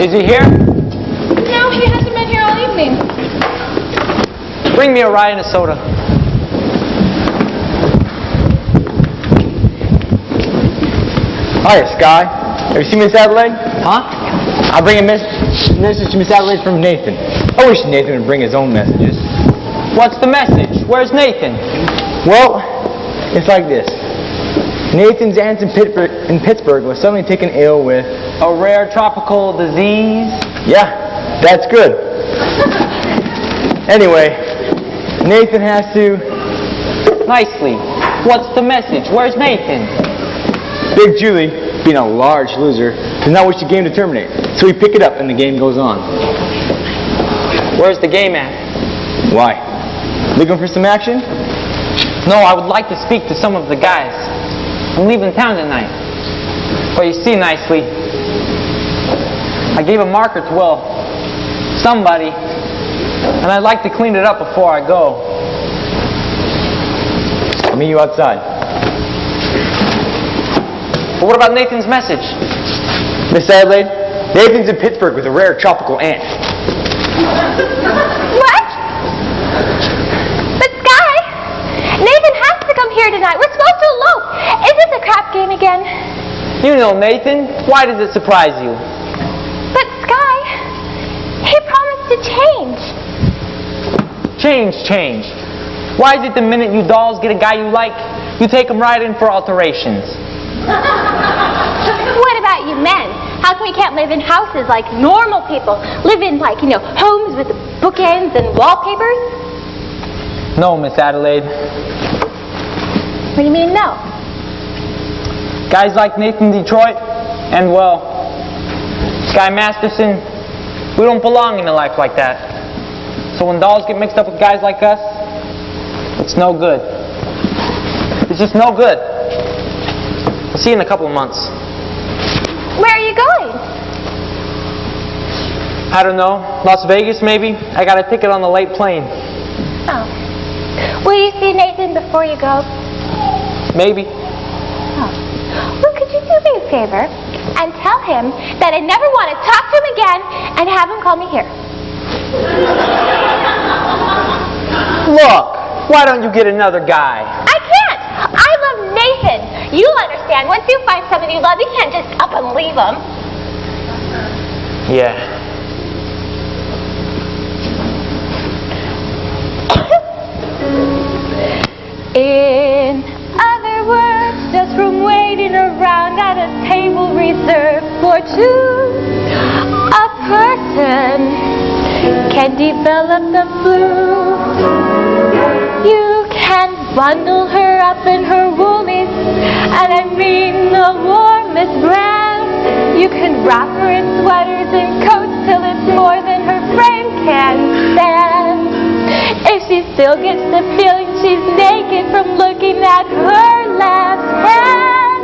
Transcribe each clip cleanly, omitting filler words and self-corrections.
Is he here? No, he hasn't been here all evening. Bring me a rye and a soda. Hiya, Sky. Have you seen Miss Adelaide? Huh? I bring a message to Miss Adelaide from Nathan. I wish Nathan would bring his own messages. What's the message? Where's Nathan? Well, it's like this. Nathan's aunt in Pittsburgh was suddenly taken ill with... A rare tropical disease? Yeah, that's good. Anyway, Nathan has to... Nicely. What's the message? Where's Nathan? Big Julie, being a large loser, does not wish the game to terminate. So we pick it up and the game goes on. Where's the game at? Why? Looking for some action? No, I would like to speak to some of the guys. I'm leaving town tonight. But you see, Nicely, I gave a marker to, well, somebody, and I'd like to clean it up before I go. I'll meet you outside. But what about Nathan's message? Miss Adelaide, Nathan's in Pittsburgh with a rare tropical ant. What? But Sky, Nathan has to come here tonight. We're supposed to elope. Is this a crap game again? You know Nathan. Why does it surprise you? But Sky, he promised to change. Change. Why is it the minute you dolls get a guy you like, you take him right in for alterations? What about you men? How come we can't live in houses like normal people? Live in homes with bookends and wallpapers? No, Miss Adelaide. What do you mean no? Guys like Nathan Detroit and, well, Sky Masterson, we don't belong in a life like that. So when dolls get mixed up with guys like us, it's no good. It's just no good. I'll see you in a couple of months. Where are you going? I don't know. Las Vegas, maybe? I got a ticket on the late plane. Oh. Will you see Nathan before you go? Maybe. Oh. Well, could you do me a favor and tell him that I never want to talk to him again and have him call me here? Look, why don't you get another guy? I can't. I love Nathan. You'll understand. Once you find someone you love, you can't just up and leave him. Yeah. In other words, just from waiting around at a table reserved for two, a person can develop the flu. You can bundle her up in her woolies, and I mean the warmest brand. You can wrap her in sweaters and coats till it's more than her frame can stand. If she still gets the feeling she's naked from looking at her left hand,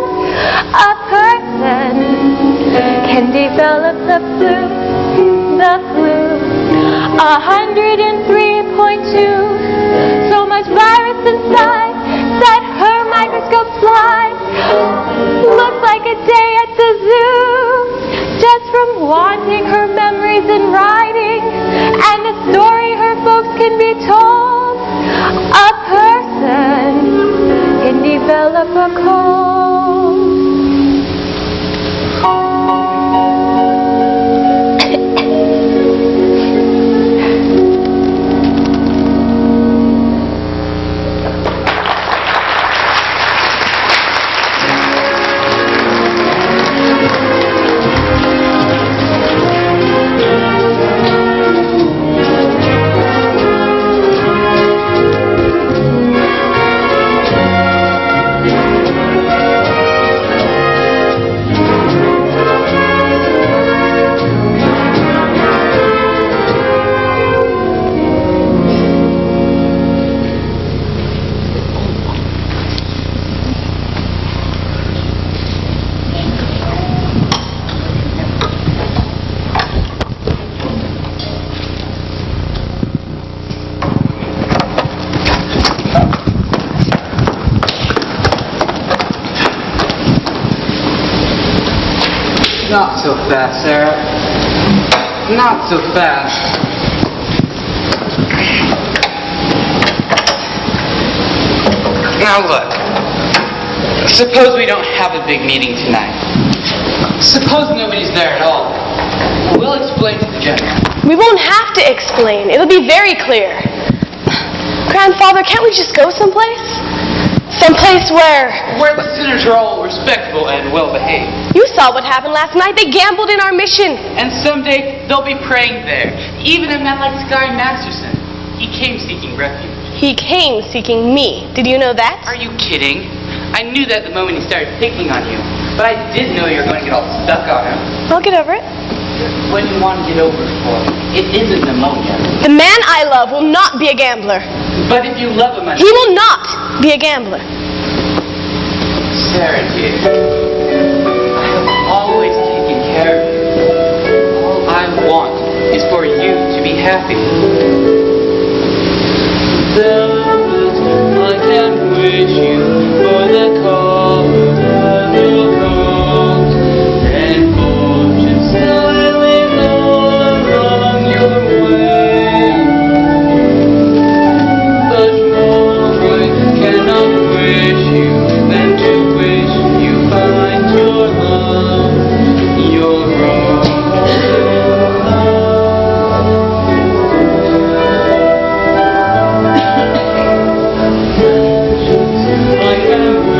a person can develop the flu. 103.2. So much virus inside that her microscope slide looks like a day at the zoo. Just from wanting her memories in writing and the story her folks can be told, a person can develop a cold. Not so fast, Sarah. not so fast. Now look, suppose we don't have a big meeting tonight. Suppose nobody's there at all. We'll explain to the general. We won't have to explain. It'll be very clear. Grandfather, can't we just go someplace? Someplace where the sinners are all respectable and well-behaved. you saw what happened last night. They gambled in our mission. And someday they'll be praying there. Even a man like Sky Masterson. He came seeking refuge. He came seeking me. Did you know that? Are you kidding? I knew that the moment he started picking on you. But I didn't know you were going to get all stuck on him. I'll get over it. What do you want to get over it for? It isn't pneumonia. The man I love will not be a gambler. But if you love him enough... He will not be a gambler. Sarah, dear, I have always taken care of you. All I want is for you to be happy. I can wish you for the color of your rose and fortune smiling all along your way. But more I cannot wish you than to wish you find your love, your own true love. I can wish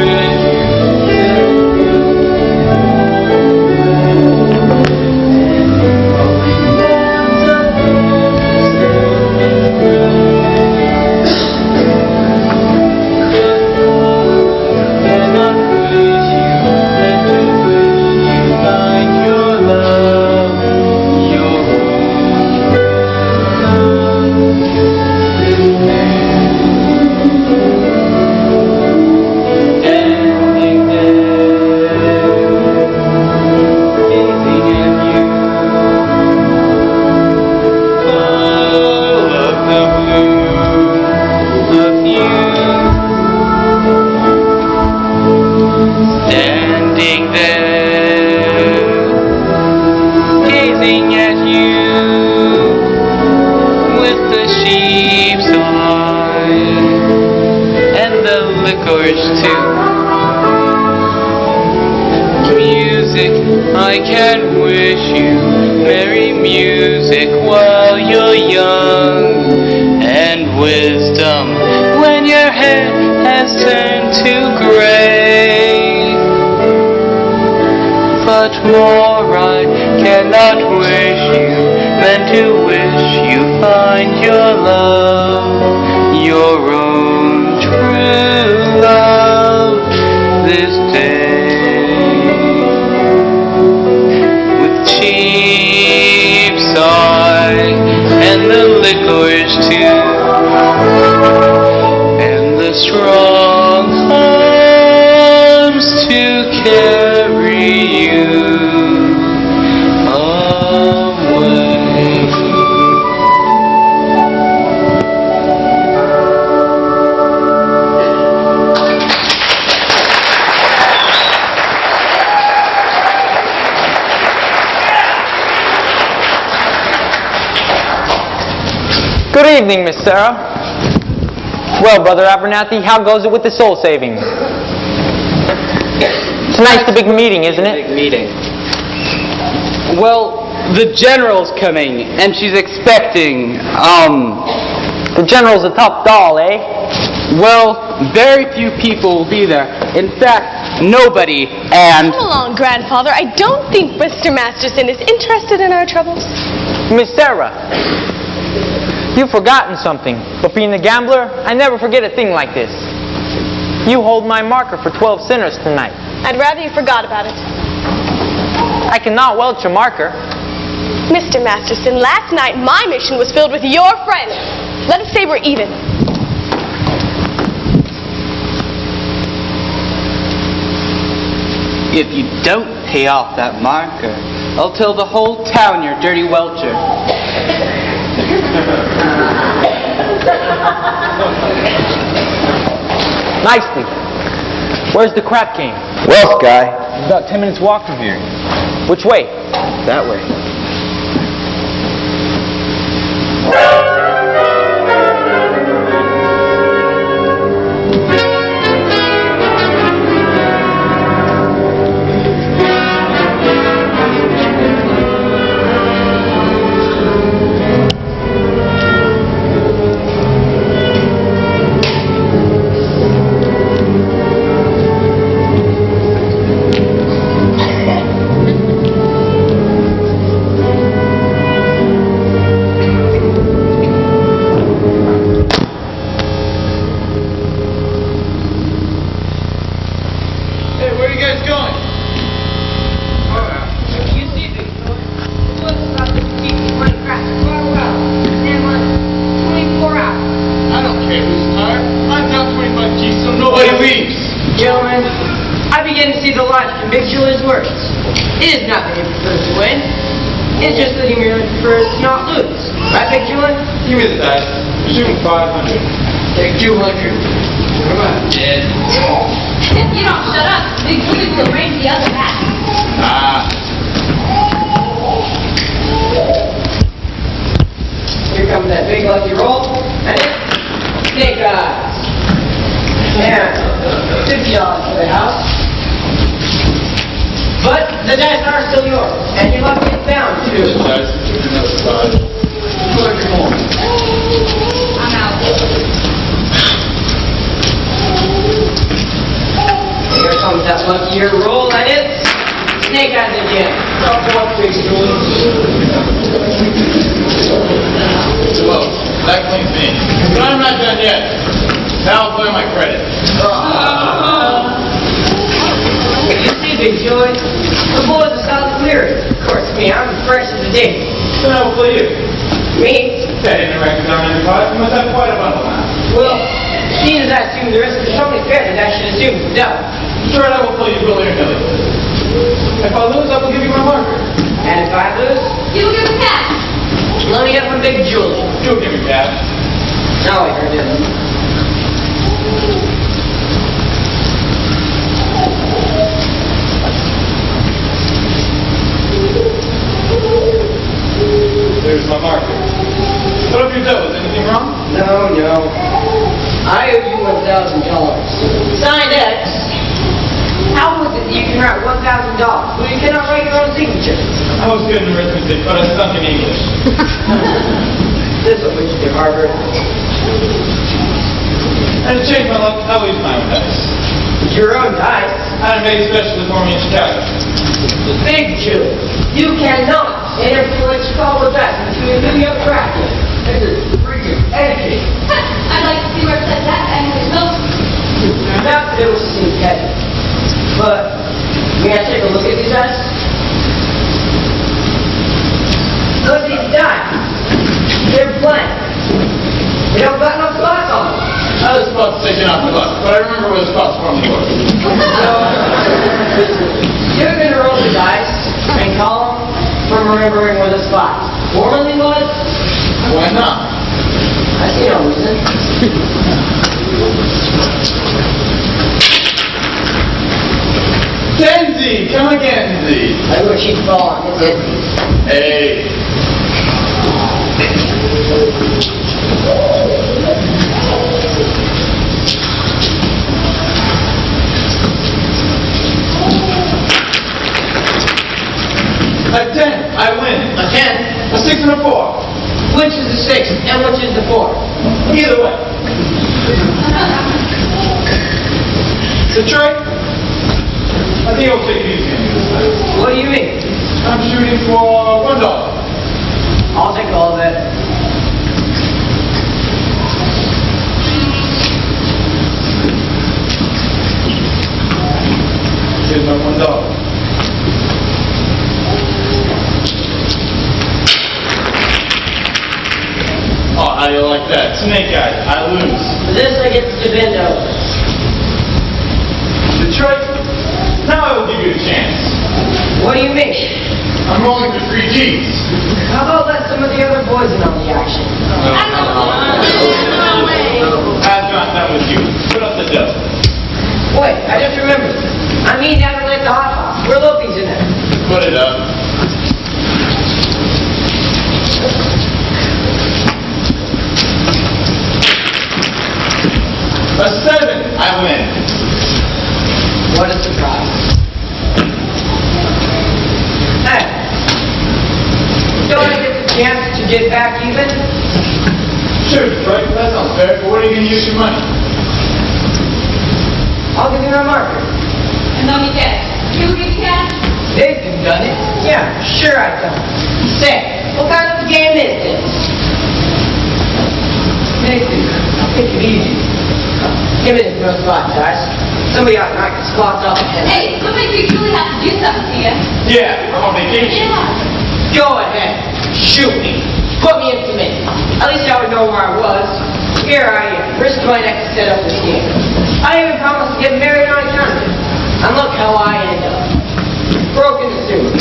I can wish you merry music while you're young, and wisdom when your hair has turned to gray. But more I cannot wish you than to wish you find your love, your own true love this day. And the liquors too, and the strong arms to carry you away. Good evening, Miss Sarah. Well, Brother Abernathy, how goes it with the soul saving? Tonight's the big meeting, isn't it? Big meeting. Well, the general's coming, and she's expecting, The general's a top doll, eh? well, very few people will be there. In fact, nobody, and... Come along, Grandfather. I don't think Mr. Masterson is interested in our troubles. Miss Sarah, you've forgotten something, but being a gambler, I never forget a thing like this. You hold my marker for 12 sinners tonight. I'd rather you forgot about it. I cannot welch a marker. Mr. Masterson, last night my mission was filled with your friends. Let us say we're even. If you don't pay off that marker, I'll tell the whole town you're a dirty welcher. Nicely. Where's the crap game? Well, Sky, it's about 10 minutes walk from here. Which way? That way. his words. It is not that he prefers to win. It's just that he merely prefers to not lose. Right, Big Julian? Give me the dice. I'm shooting 500. Take 200. Come on, Dad. If you don't shut up, Big Julian will raise the other half. Here comes that big lucky roll. And it's snake eyes. Yeah, $50 for the house. But the dice are still yours, and your luck is bound to. Give me the dice. Give me another 5. 200 more. I'm out. Here comes that luckier roll, and it's snake eyes again. Well, that cleans me. But I'm not done yet. Now I'll play my credit. You see, Big Joy, the boys are solid clear. Of course, me, I'm fresh as a day. Then I'll play you. Me? That ain't a record down in 5. You must have quite a bundle now. Well, seeing as I assume the risk is so many fair that I should assume the devil. Sure, I will play you Billy or Billy. If I lose, I will give you my marker. And if I lose, You will give a cash. let me get my Big Julie. You'll give me cash. Now I heard it. There's my marker. What have you done? Was anything wrong? No, no. I owe you $1,000. Signed X. How was it that you can write $1,000? Well, you cannot write your own signature. I was good in arithmetic, but I stunk in English. This will put you to Harvard. And to change my luck, I'll use my own dice. Your own dice. I made especially for me in Chicago. Big Julie, you cannot influence Chicago dice into a New York bracket. This is freaking etiquette. I'd like to see where it says that and there's no. Not that it was seem petty, but may I take a look at these dice? Look at these dice. They're blank. They don't got no spots on them. I was about to take it off the book, but I remember where the spots were on the book. So, you're going to roll the dice and call them from remembering where the spots formerly was? Why not? I see no reason. Kenzie! Come again, Kenzie! That's what she's falling, is it? Hey! A 10, I win. A 10. A 6 and a 4. Which is the 6 and which is the 4? Either way. Detroit? I think I'll take it easy on you this time. What do you mean? I'm shooting for $1. I'll take all of it. Here's my $1. Oh, how do you like that? Snake eyes, I lose. For this, I get to bend over. Detroit, now I will give you a chance. What do you mean? I'm rolling for 3 G's. How about let some of the other boys in on the action? I'm not done with you. Put up the dough. Wait, I just remembered. I mean, never let the hot box. We're Loki's in there. Put it up. A 7, I win. What a surprise. Hey, don't I get the chance to get back even? Sure, Detroit, that sounds fair, but what are you going to use your money? I'll give you my marker. And let me guess. You give me cash? They've done it. Yeah, sure I've done it. Say, what kind of a game is this? Nathan, I'll take it easy. Give me this no spot, guys. Somebody ought to knock the spots off. Hey, looks like we truly have to do something to you. Yeah, I'm on vacation. Yeah. Go ahead. Shoot me. Put me in committee. At least I would know where I was. Here I am, risking my neck to set up this game. I even promised to get married on account of it. And look how I ended up. broke into sewer.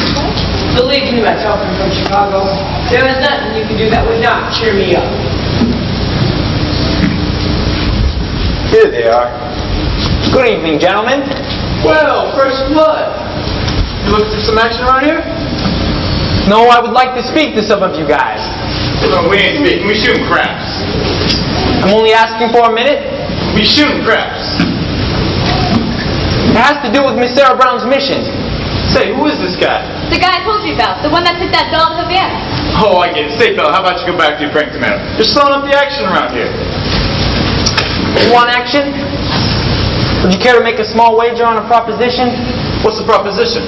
Believe me, myself, I'm from Chicago. There is nothing you can do that would not cheer me up. Here they are. Good evening, gentlemen. Well, fresh blood. You looking for some action around here? No, I would like to speak to some of you guys. No, we ain't speaking. We shooting craps. I'm only asking for a minute. We shooting craps. It has to do with Miss Sarah Brown's mission. Say, who is this guy? The guy I told you about, the one that took that doll to Havana. Oh, I get it. Say, fella, how about you go back to your prank tomato? Just throwing up the action around here. You want action? Would you care to make a small wager on a proposition? What's the proposition?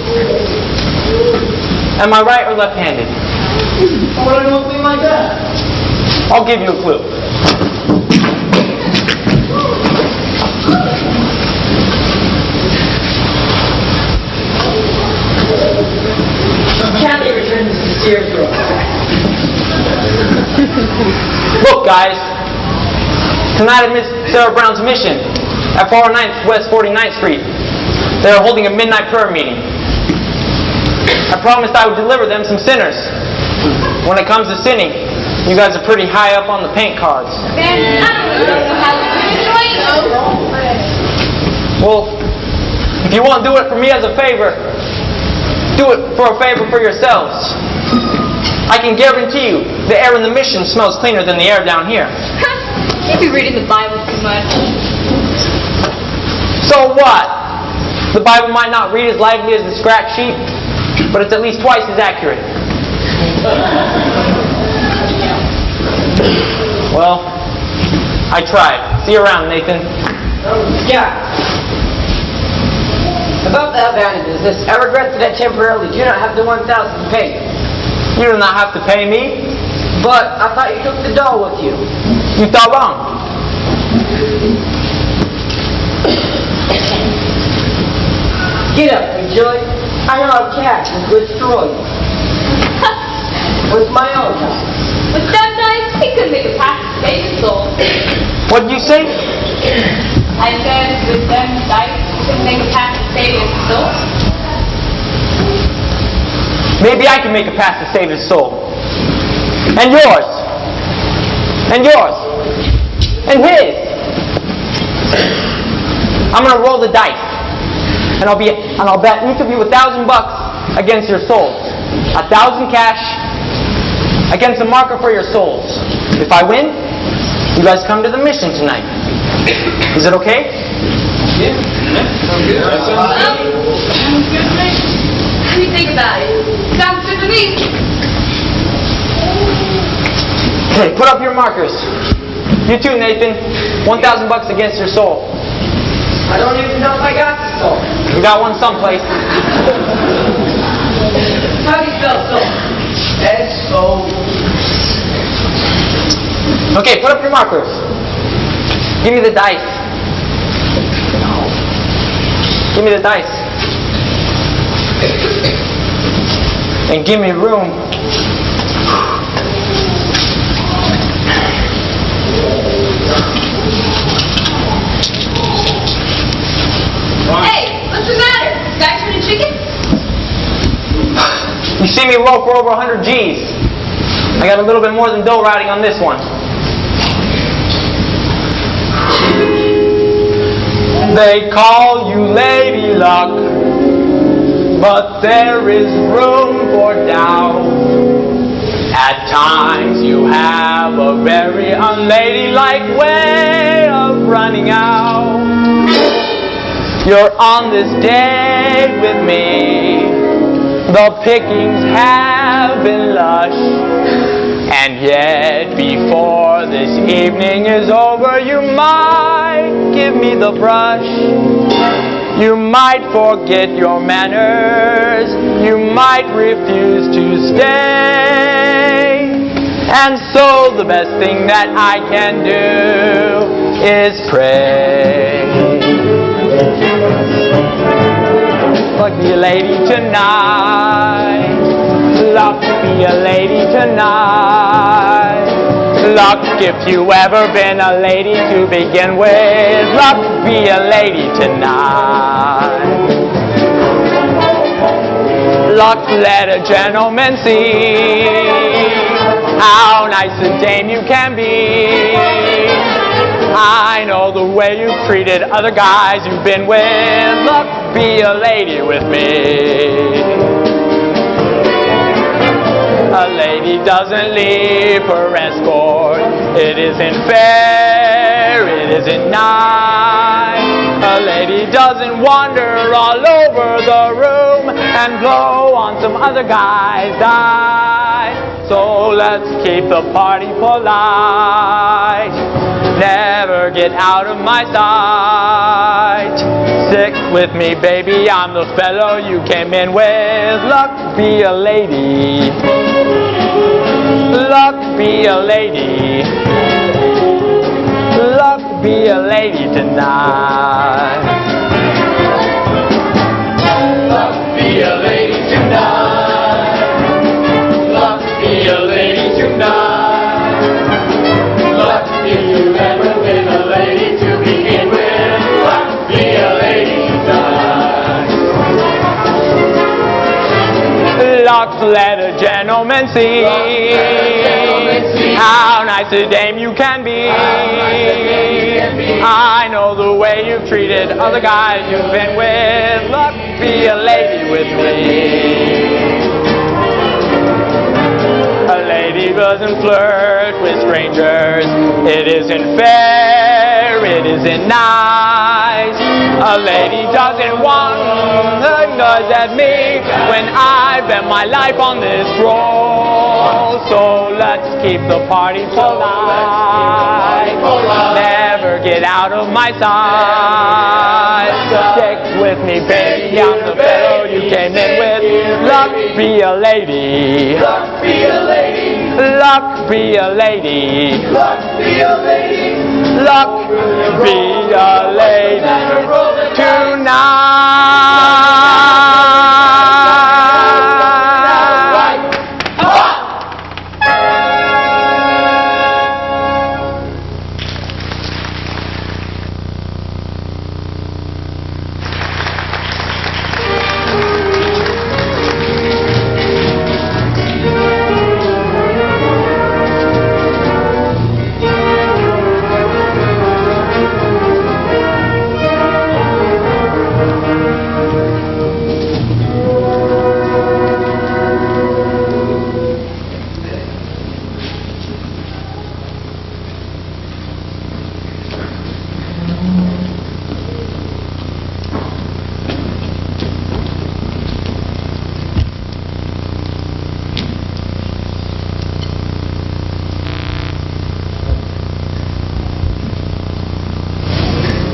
Am I right or left-handed? What do you think like that? I'll give you a clue. Kathy returned to Sears Road. Look, guys. Tonight at Miss Sarah Brown's mission at 409th West 49th Street, they are holding a midnight prayer meeting. I promised I would deliver them some sinners. When it comes to sinning, you guys are pretty high up on the paint cards. Ben, I don't know how to Well, if you won't do it for me as a favor, do it for a favor for yourselves. I can guarantee you the air in the mission smells cleaner than the air down here. You be reading the Bible too much. So what? The Bible might not read as lively as the scratch sheet, but it's at least twice as accurate. Well, I tried. See you around, Nathan. Yeah. About the Havana business, I regret that I temporarily do not have the 1,000 to pay. You do not have to pay me. But I thought you took the doll with you. You thought wrong. Get up, Joy. I know a cat will destroy you. With my own house. With them dice, he could make a pass to save his soul. What did you say? I said, with them dice, he could make a pass to save his soul. Maybe I can make a pass to save his soul. And yours. And yours. And his. I'm gonna roll the dice. And I'll bet each of you $1,000 against your souls. 1,000 cash against a marker for your souls. If I win, you guys come to the mission tonight. Is it okay? Yeah. Sounds good. Sounds good to me. What do you think about it? Sounds good to me. Okay, put up your markers. You too, Nathan. $1,000 against your soul. I don't even know if I got the soul. You got one someplace. How do you spell soul? S-O. Okay, put up your markers. Give me the dice. Give me the dice. And give me room. Hey, what's the matter? Guy turning chicken? You see me roll for over 100 G's. I got a little bit more than dough riding on this one. They call you Lady Luck, but there is room for doubt. At times you have a very unladylike way of running out. You're on this date with me. The pickings have been lush. And yet before this evening is over, you might give me the brush. You might forget your manners. You might refuse to stay. And so the best thing that I can do is pray. Luck be a lady tonight. Luck be a lady tonight. Luck if you ever been a lady to begin with. Luck be a lady tonight. Look, let a gentleman see how nice a dame you can be. I know the way you've treated other guys you've been with. Look, be a lady with me. A lady doesn't leave her escort. It isn't fair, it isn't nice. A lady doesn't wander all over the room and blow on some other guy's dime. So let's keep the party polite. Never get out of my sight. Stick with me, baby, I'm the fellow you came in with. Look, be a lady. Look, be a lady. Look, be a lady tonight. Look, be a lady tonight. Look, be a lady tonight. Look, if you've ever been a lady to begin with, look, be a lady tonight. Look, let a gentleman see how nice a dame you can be. I know the way you've treated other guys you've been with. Look, be a lady with me. A lady doesn't flirt with strangers. It isn't fair, it isn't nice. A lady doesn't want her nose at me when I bet my life on this roll. So let's keep the party polite. Never get out of my sight. Stick with me, baby, I'm the fellow you came in with. Look, be a lady. Look, be a lady. Look, be a lady. Look, be a lady. Look, be a lady tonight.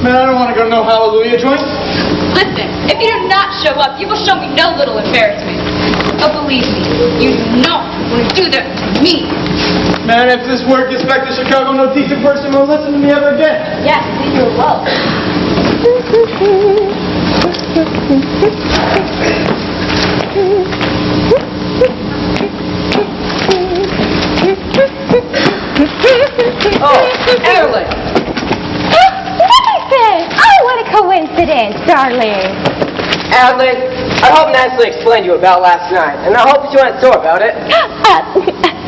Man, I don't want to go to no hallelujah joint. Listen, if you do not show up, you will show me no little embarrassment. But believe me, you do not want to do that to me. Man, if this word gets back to Chicago, no decent person will listen to me ever again. Yes, you will. Oh, Evelyn. Oh, what a coincidence, darling. Evelyn, I hope nicely explained to you about last night, and I hope you weren't sore about it.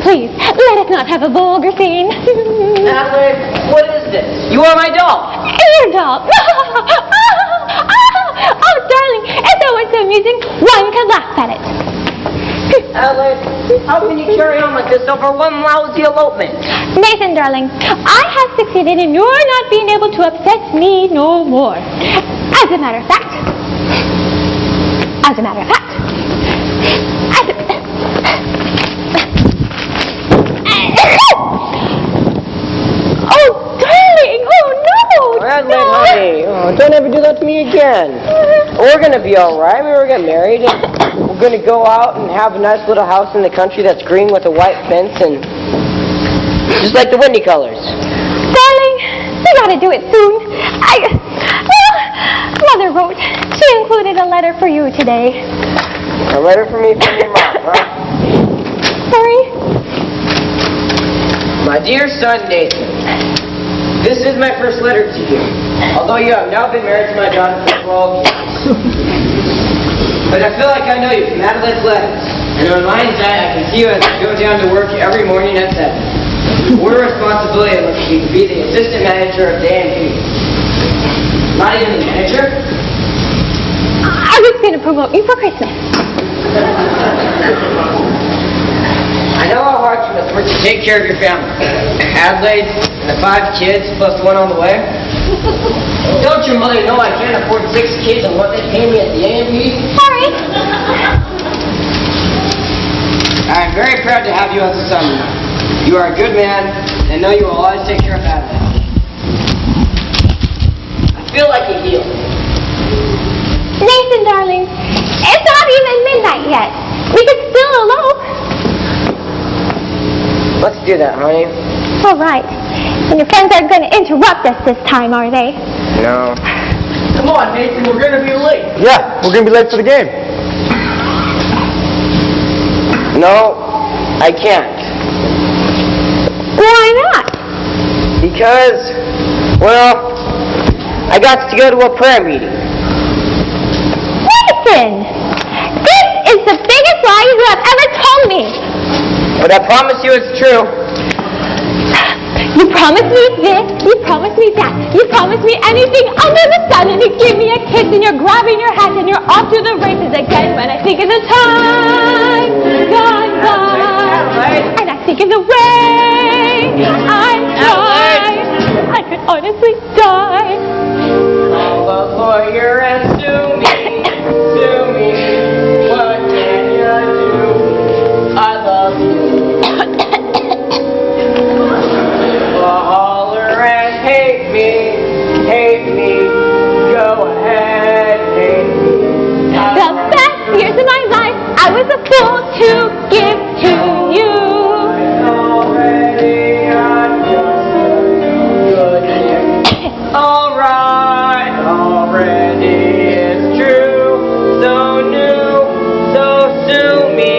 Please, let us not have a vulgar scene. Evelyn, what is this? You are my doll. Your doll. Oh, darling, it's always so amusing. One could laugh at it. Evelyn, how can you carry on like this over one lousy elopement? Nathan, darling, I have succeeded in your not being able to upset me no more. As a matter of fact, oh, darling, oh no! Evelyn, honey, don't ever do that to me again. We're gonna be alright. We're gonna get married, and we're gonna go out and have a nice little house in the country that's green with a white fence and just like the windy colors. Darling, we gotta do it soon. Mother wrote. She included a letter for you today. A letter for me from your mom, huh? Sorry? My dear son, Nathan, this is my first letter to you, although you have now been married to my daughter for 12 years. But I feel like I know you from Adelaide's letters. And it reminds me I can see you as you go down to work every morning at 7. Your responsibility looks to be the assistant manager of the A&P. Not even the manager? I was going to promote you for Christmas. I know how hard you must work to take care of your family. Adelaide and the 5 kids plus the one on the way. Don't your mother know I can't afford 6 kids and what they pay me at the A&P? Sorry. I'm very proud to have you as a son. You are a good man, and I know you will always take care of Adelaide. I feel like a heel. Nathan, darling, it's not even midnight yet. We could still elope. Let's do that, honey. All right. And your friends aren't going to interrupt us this time, are they? No. Come on, Nathan, we're gonna be late. Yeah, we're gonna be late for the game. No, I can't. Why not? Because, well, I got to go to a prayer meeting. Nathan! This is the biggest lie you have ever told me. But I promise you it's true. You promised me this, you promised me that, you promised me anything under the sun, and you give me a kiss, and you're grabbing your hat, and you're off to the races again. When I think of the time gone by, and I think of the way I died, I could honestly die. Call a lawyer and sue me, what can you do? I love you. Holler and hate me, go ahead, hate me. The best years of my life, I was a fool to give to you. Already I'm just a good kid. Alright, already it's true. So new, so sue me,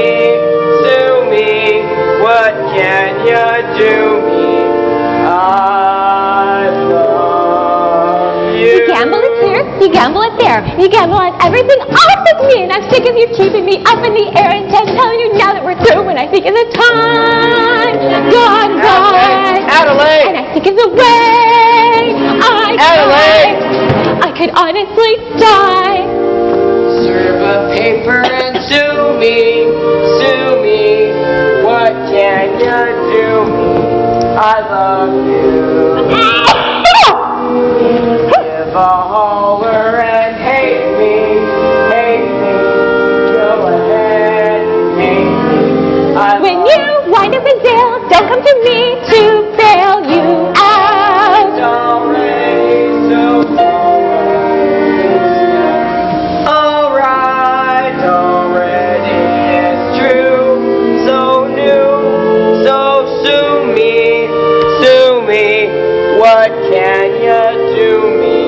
what can you do me? I love you. You gamble it here, you gamble it there, you gamble on everything else with me, and I'm sick of you keeping me up in the air and telling you now that we're through. When I think of the time gone by, Adelaide! and I think of the way I Adelaide! died, I could honestly die. Serve a paper and sue me, what can you do me? I love you. Give a holler and hate me, go ahead, hate me. When you wind up in jail, don't come to me to bail you out. Already so alright, already it's true. So new, so sue me, what can you do me?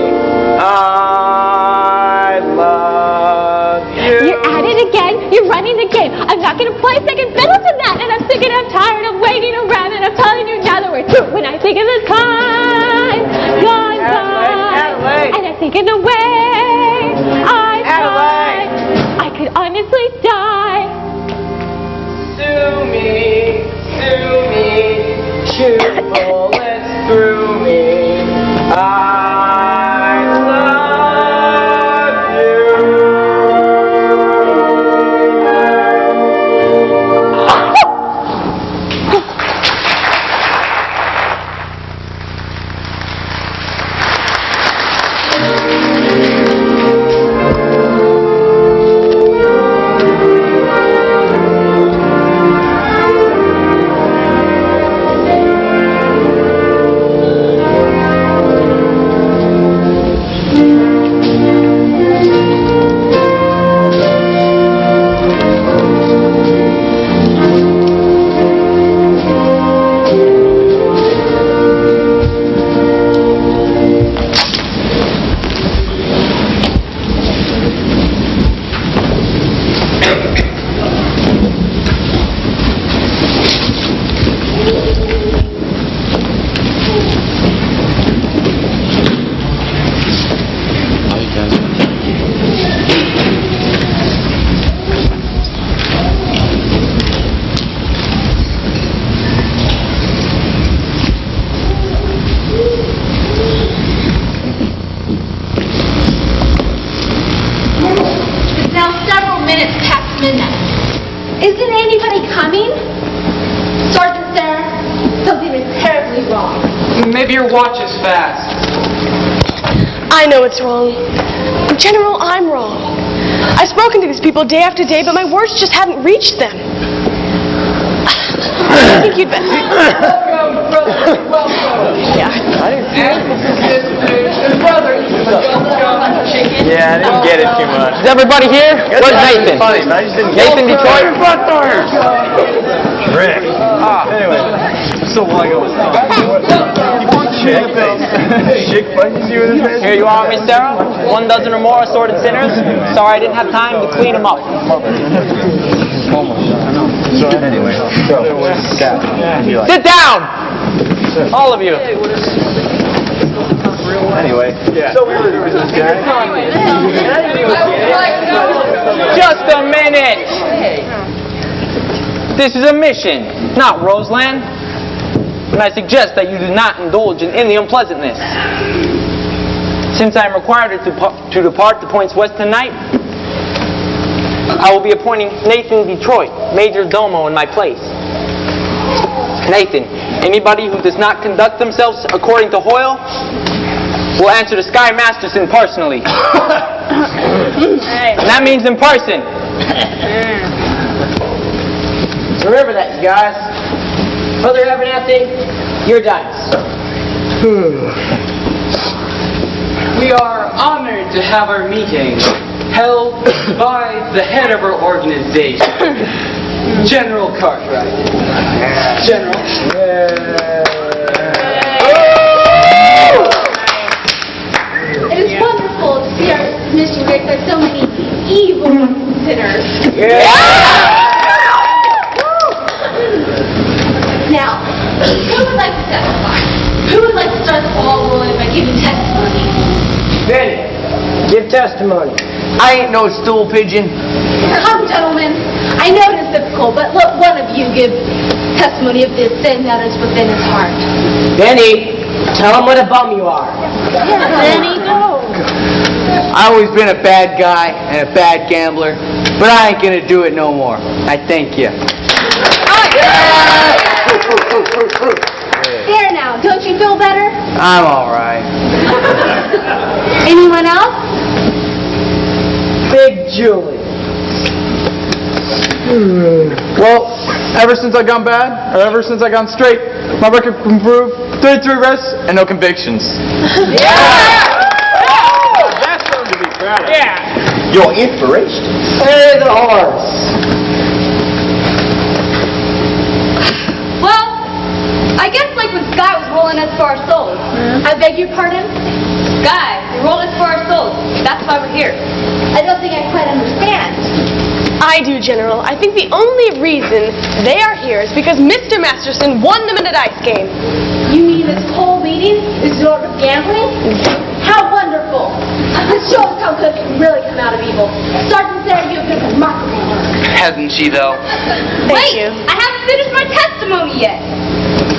I love you. You're at it again. You're running the game. I'm not going to play second fiddle to that. And I'm sick and I'm tired of waiting around. And I'm telling you now that we're through. When I think of the time gone by, and I think of the way I died, I could honestly die. Sue me, shoot bullets through me. I love you. Maybe your watch is fast. I know it's wrong. General, I'm wrong. I've spoken to these people day after day, but my words just haven't reached them. I think you'd better... Welcome, brother. Welcome. Yeah. Yeah, I didn't get it too much. Is everybody here? Where's Nathan? Funny, but I just didn't Nathan, Detroit? Rick. Anyway, so while I go with chick punches you in the face. Here you are, Miss Sarah. 1 dozen or more assorted sinners. Sorry I didn't have time to clean them up. So anyway, Sit down! All of you. Anyway, so we were with this guy. Just a minute! This is a mission, not Roseland. And I suggest that you do not indulge in any unpleasantness. Since I am required to depart the points west tonight, I will be appointing Nathan Detroit, Major Domo, in my place. Nathan, anybody who does not conduct themselves according to Hoyle will answer to Sky Masterson personally. And that means in person. Remember that, you guys. Brother Abernathy, you're dice. We are honored to have our meeting held by the head of our organization, General Cartwright. General. It is wonderful to see our mission raised by so many evil sinners. Now, who would like to testify? Who would like to start the ball rolling by giving testimony? Benny, give testimony. I ain't no stool pigeon. Come, gentlemen. I know it is difficult, but let one of you give testimony of this sin that is within his heart. Benny, tell him what a bum you are. Benny, go. I always been a bad guy and a bad gambler, but I ain't gonna do it no more. I thank you. There now, don't you feel better? I'm alright. Anyone else? Big Julie. Well, ever since I gone bad, or ever since I gone straight, my record improved. 33 arrests and no convictions. That's something to be proud of. Yeah. Your inspiration. Hey, the horse. Well, I guess like when Sky was rolling us for our souls. I beg your pardon? Sky, you rolled us for our souls. That's why we're here. I don't think I quite understand. I do, General. I think the only reason they are here is because Mr. Masterson won them in a dice game. You mean this whole meeting is sort of gambling? How wonderful! This shows how good can really come out of evil. Sergeant Sarah, you've been remarkable work. Hasn't she, though? Wait, I haven't finished my testimony yet.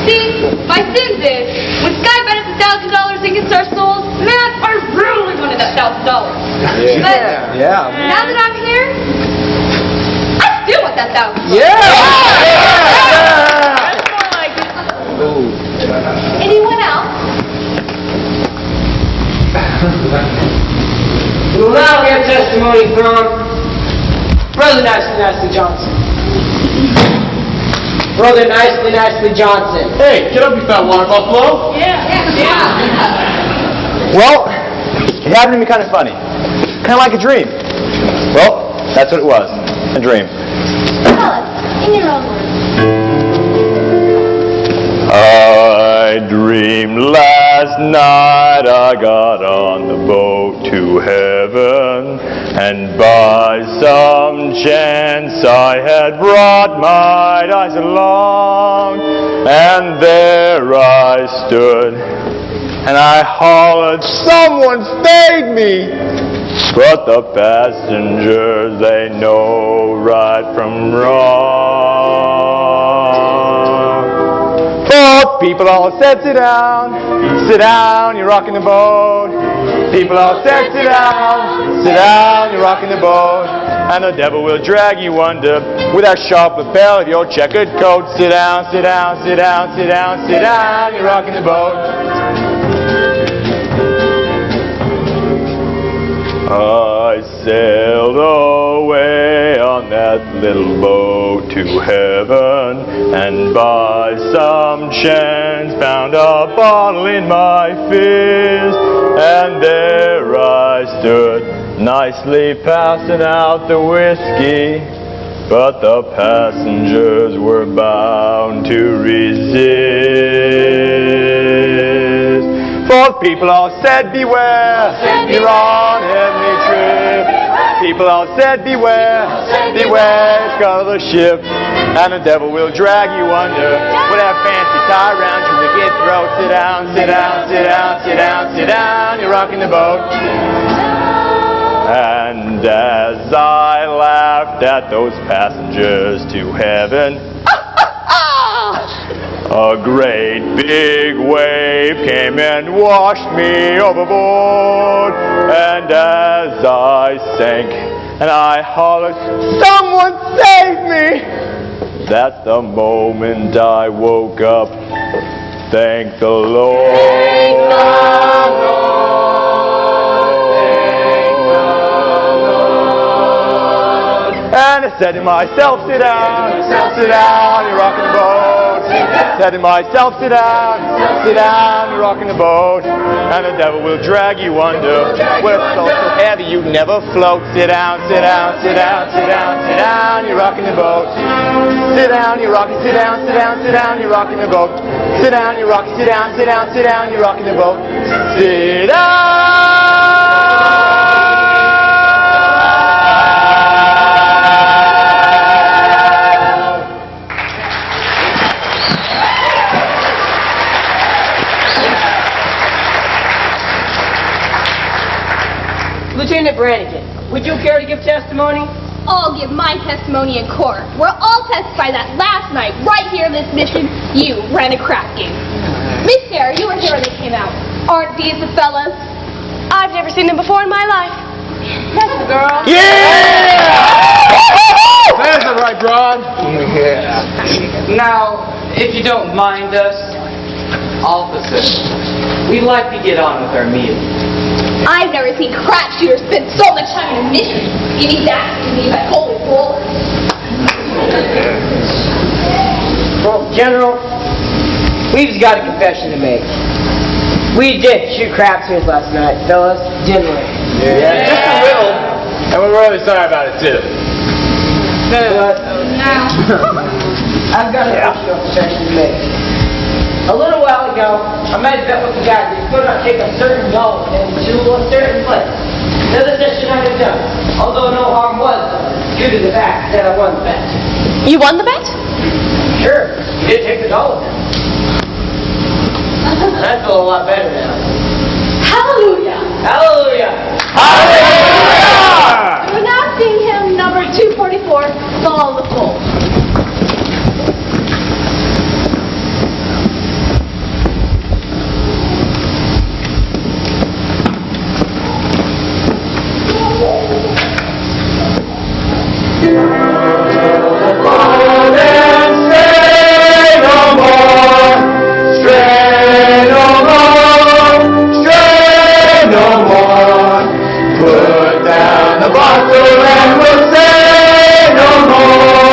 See, my sins is, when Sky bet us $1,000 against our souls, man, I really wanted that $1,000. But now that I'm here, I still want that $1,000. Anyone else? We will now hear testimony from Brother Nicely Johnson. Brother Nicely Johnson. Hey, get up, you fat water buffalo. Well, it happened to me kind of funny. Kind of like a dream. Well, that's what it was. A dream. Tell us, in your own words. I dreamed last night I got on the boat to heaven, and by some chance I had brought my dice along, and there I stood, and I hollered, "Someone save me!" But the passengers, they know right from wrong. Both people all said, sit down, you're rocking the boat. People all said, sit down, you're rocking the boat. And the devil will drag you under with that sharp lapel of your checkered coat. Sit down, sit down, sit down, sit down, sit down, you're rocking the boat. I sailed away on that little boat to heaven, and by some chance found a bottle in my fist, and there I stood, nicely passing out the whiskey, but the passengers were bound to resist. For people all said, beware, you're on heavenly trip. People all said, beware, beware, it's got the ship. And the devil will drag you under with that fancy tie around your wicked throat. Sit down, sit down, sit down, sit down, sit down, you're rocking the boat. And as I laughed at those passengers to heaven, a great big wave came and washed me overboard. And as I sank and I hollered, someone save me! That's the moment I woke up. Thank the Lord. Thank the Lord. And I said to myself, sit down, you're rocking the boat. Said to myself, sit down, you're rocking the boat. And the devil will drag you under with a soul so heavy you'd never float. Sit down, sit down, sit down, sit down, sit down, you're rocking the boat. Sit down, you're rocking, sit down, sit down, sit down, you're rocking the boat. Sit down, you're rocking, sit down, sit down, sit down, you're rocking the boat. Sit down. Lieutenant Brannigan, would you care to give testimony? I'll give my testimony in court, where I'll testify that last night, right here in this mission, you ran a crap game. Miss Sarah, you were here when they came out. Aren't these the fellas? I've never seen them before in my life. That's the girl. Yeah! There's the right broad. Now, if you don't mind us, officer, we'd like to get on with our meal. I've never seen crap shooters spend so much time in a mission. You need that to me, like holy roller. Well, General, we've just got a confession to make. We did shoot crap shooters last night, fellas, didn't we? Yeah, just a little. And we're really sorry about it, too. But I've got an additional confession to make. A little while ago, I made a bet with the guys that could not take a certain doll into a certain place. The other said should not have done, although no harm was done, due to the fact that I won the bet. You won the bet? Sure, you did take the doll with him. I feel a lot better now. Hallelujah! Hallelujah! Hallelujah! We're now seeing hymn number 244, Follow the Flow. Put down the bottle and we'll say no more.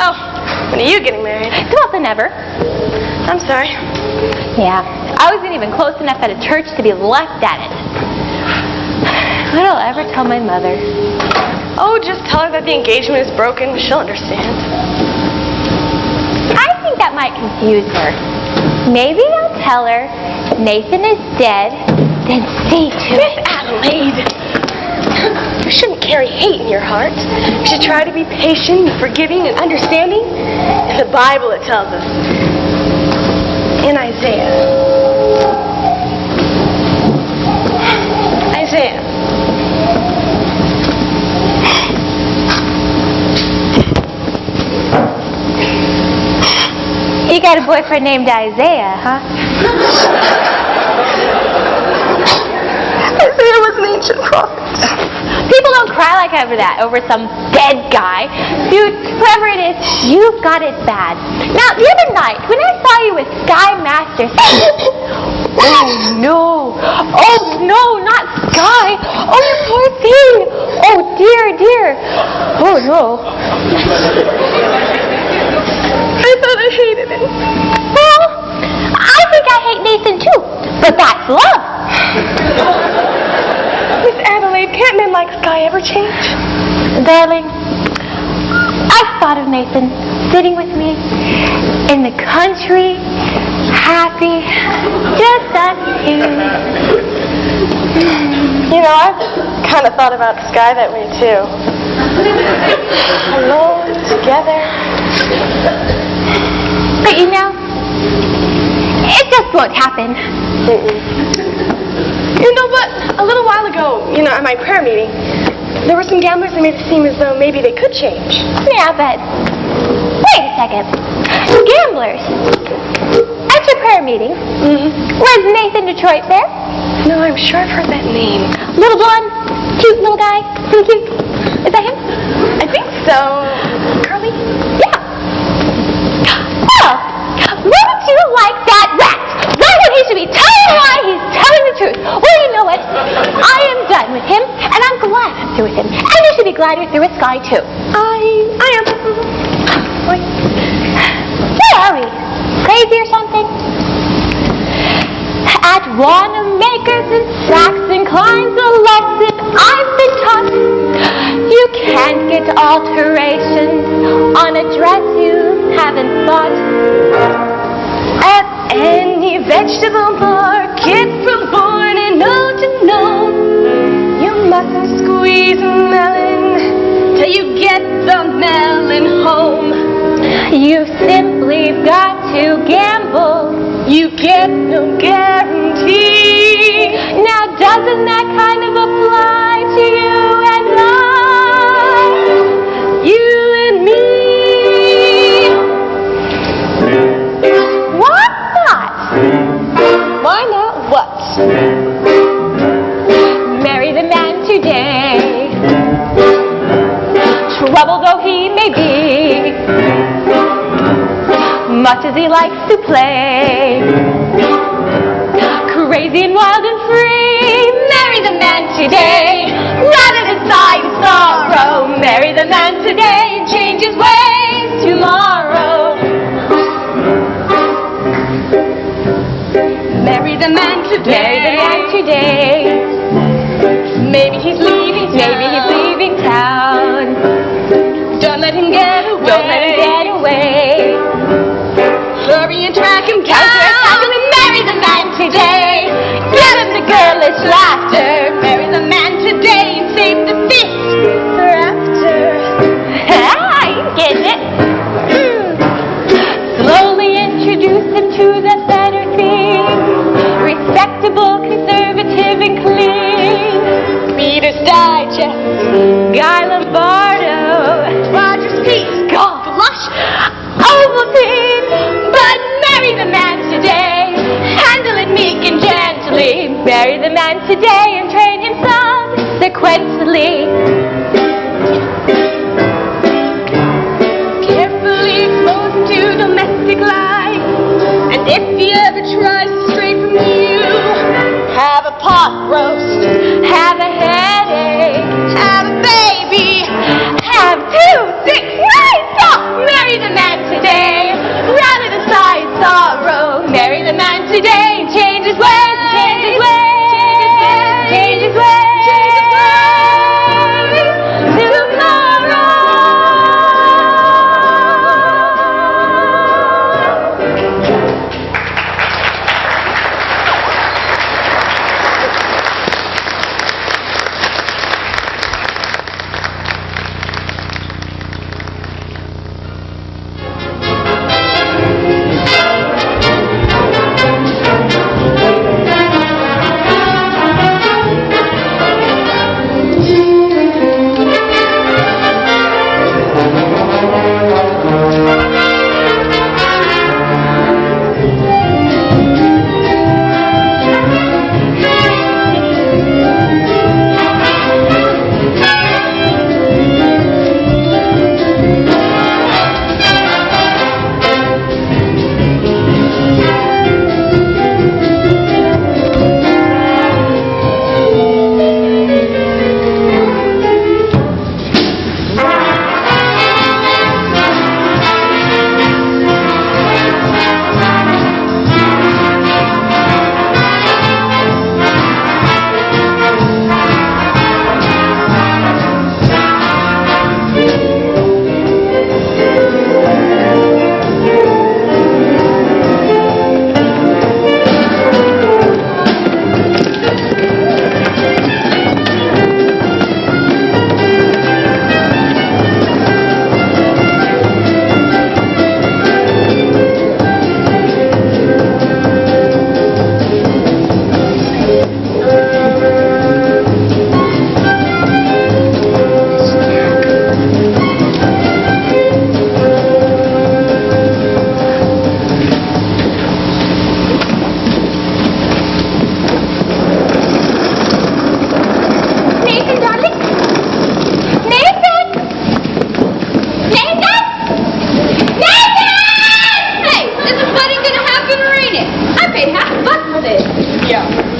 Oh, when are you getting married? Well, then never. I'm sorry. Yeah, I wasn't even close enough at a church to be left at it. What will I ever tell my mother? Oh, just tell her that the engagement is broken. She'll understand. I think that might confuse her. Maybe I'll tell her Nathan is dead, then see to Miss Adelaide! You shouldn't carry hate in your heart. You should try to be patient and forgiving and understanding. In the Bible it tells us. In Isaiah. You got a boyfriend named Isaiah, huh? Isaiah was an ancient prophet. People don't cry like over some dead guy. Dude, whoever it is, you've got it bad. Now, the other night, when I saw you with Sky Masterson... Oh, no. Oh, no, not Sky. Oh, you poor thing. Oh, dear, dear. Oh, no. I thought I hated him. Well, I think I hate Nathan, too. But that's love. Miss Adelaide, can't men like Sky ever change? Darling, I've thought of Nathan sitting with me in the country, happy, just us two. You know, I've kind of thought about Sky that way, too. Alone, together. But you know, it just won't happen. You know, but a little while ago, at my prayer meeting, there were some gamblers that made it seem as though maybe they could change. Yeah, but wait a second. Gamblers. At your prayer meeting, was Nathan Detroit there? No, I'm sure I've heard that name. Little blonde, cute little guy, really cute. Is that him? I think so. Curly? Yeah. Well, wouldn't you like that rat? Right when he should be telling a lie, he's telling the truth. Well, you know what? I am done with him, and I'm glad I'm through with him. And you should be glad you're through with Sky, too. I am. Where are we? Crazy or something? At Wanamaker's and Saks and Klein's a lesson I've been taught. You can't get alterations on a dress you haven't bought. At any vegetable market from born and nose to nose, you mustn't squeeze a melon till you get the melon home. You've simply got to gamble. You get no guarantee. Now doesn't that kind of apply to you and I? You and me. Why not? Why not what? Marry the man today, trouble though he may be, much as he likes to play, crazy and wild and free. Marry the man today, rather than sigh in sorrow. Marry the man today and change his ways tomorrow. Marry the man today. Marry the man today. Maybe he's leaving town. Maybe he's leaving town. Don't let him get away. Don't let him get away. Hurry and track him down. Marry the man today. Give him the girlish laughter. Marry the man today and save the feast for after. Ah, you getting it? Slowly introduce him to the better things. Respectable, conservative, and clean. Reader's Digest. Guy Lombardo. Roger's Peace. Golf. Flush. Ovaltine. But marry the man today. Handle it meek and gently. Marry the man today and train him subsequently. Carefully expose him to domestic life. And if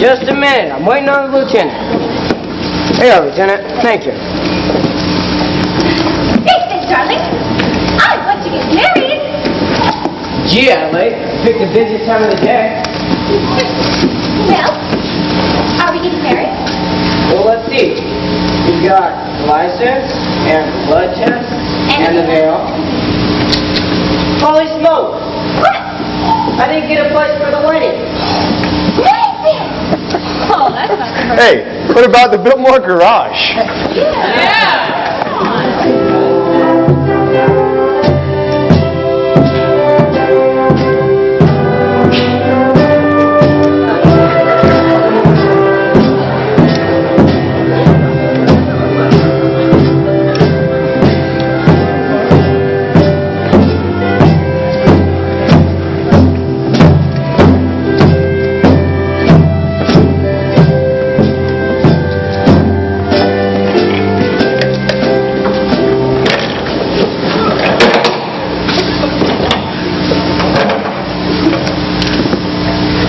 Just a minute. I'm waiting on the lieutenant. Here, Lieutenant. Thank you. Nathan, darling, I'd like to get married. Gee, Adelaide. Pick the busiest time of the day. Well, are we getting married? Well, let's see. We've got license and blood test and the veil. Holy smoke! What? I didn't get a place for the wedding. Nathan! Oh, that's not too Hey, what about the Biltmore garage?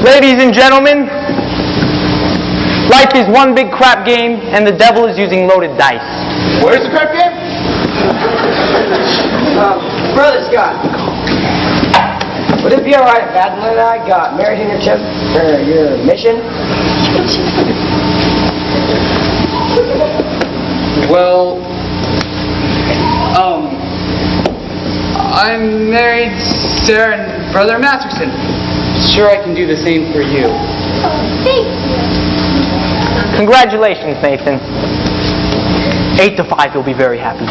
Ladies and gentlemen, life is one big crap game, and the devil is using loaded dice. Where's the crap game? Brother Scott, would it be alright if Adelaide and I got married in your mission? Well, I'm married Sarah and Brother Masterson. Sure, I can do the same for you. Thank you. Congratulations, Nathan. 8 to 5, you'll be very happy.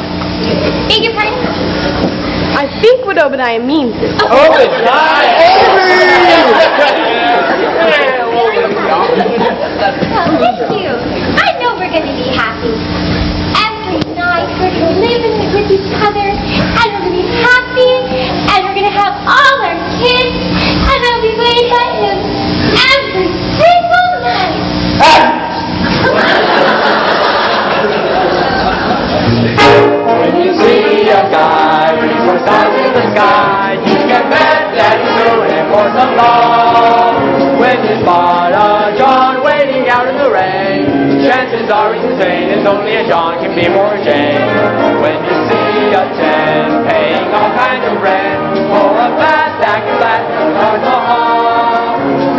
Beg your pardon? I think what Obadiah means is... Oh, thank you. I know we're going to be happy. Every night we're going to live with each other, and we're going to be happy, and we're going to have all our kids, and I'll be laid by him every single night. When you see a guy with his stars in the sky, you can bet that he's doing for some love. When you spot a John waiting out in the rain, chances are he's insane. It's only a John, can be more Jane. When you see a 10 paying all kinds of rent for a fast stack of flat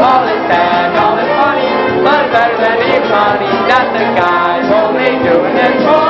call it sad, call it funny, but better than it's money. That's the guy's only doing it for